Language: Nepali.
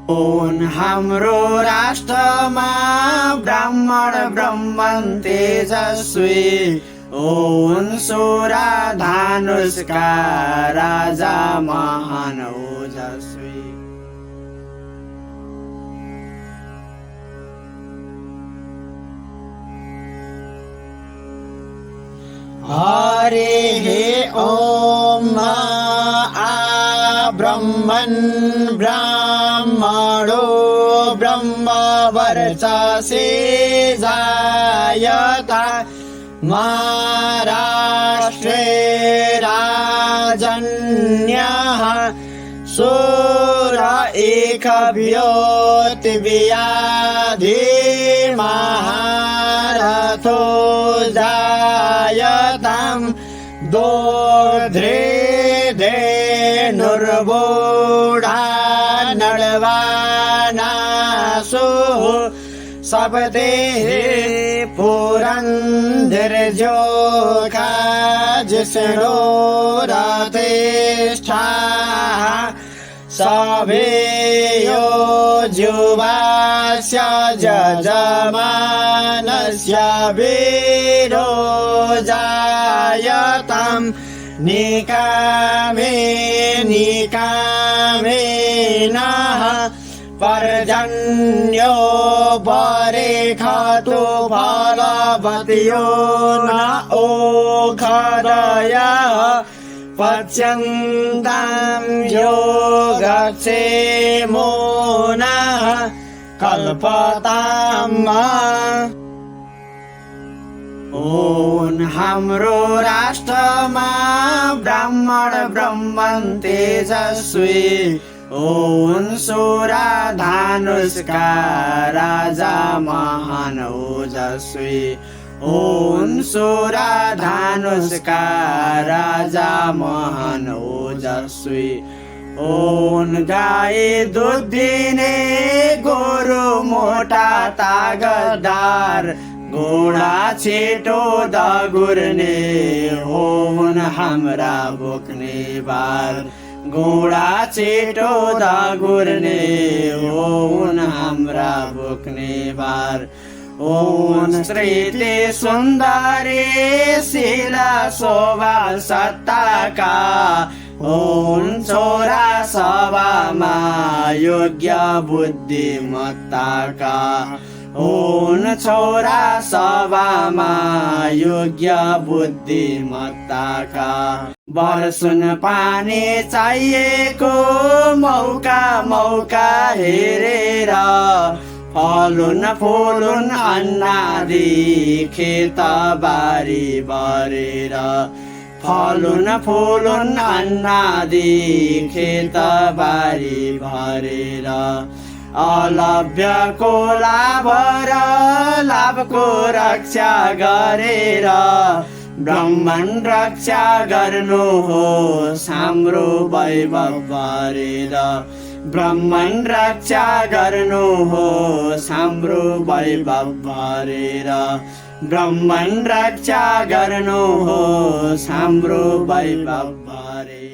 हुन् हाम्रो राष्ट्रमा ब्राह्मण ब्रह्मन तेजस्वी हुन् सुरा धानुषका राजा महान ओजस्वी। हरे ओम ब्रह्मन् ब्राह्मणो ब्रह्मवर्चसे जायता महाराष्ट्रे राजन्यः सुर एकव्योतिव्याधि महारथो जायताम् दोध्रे धेनुर्बोढा नडवानासु सपदे पुरन्दरजोखा जिष्णो रथेष्ठा सभेयो जुवास्य जजमानस्य वीरो जायताम् निकामे निकामेनः पर्जन्यो बरेखतु फलवत्यो न ओखदयः पच्यन्तां योगक्षेमो नः कल्पताम्। हुन् हाम्रो राष्ट्रमा ब्राह्मण ब्रह्मन तेजस्वी हुन् सुरा धानुषका राजा महान ओजस्वी हुन् सुरा धानुषका राजा महान ओजस्वी हुन् गाई दुध दिने गोरु मोटा तागतदार घोडा छिटो दगुर्ने हुन् हाम्रा बोक्ने बार घोडा छिटो दगुर्ने हुन् हाम्रा बोक्ने बार हुन् श्रीति सुन्दरी शिला शोभा सत्ताका हुन् छोरा सभामा योग्य बुद्धिमत्ताका हुन् छोरा सभामा योग्य बुद्धिमत्ताका बर्षुन पानी चाहिएको मौका मौका हेरेर फलुन फुलुन अन्नादि खेतबारी भरेर फलुन फुलुन अन्नादि खेतबारी भरेर अलभ्यको लाभ र लाभको रक्षा गरेर ब्रह्मण रक्षा गर्नुहोस् हाम्रो वैभव भरेर ब्रह्मण रक्षा गर्नुहोस् हाम्रो वैभव भरेर ब्रह्मण रक्षा गर्नुहोस् हाम्रो वैभव भरेर।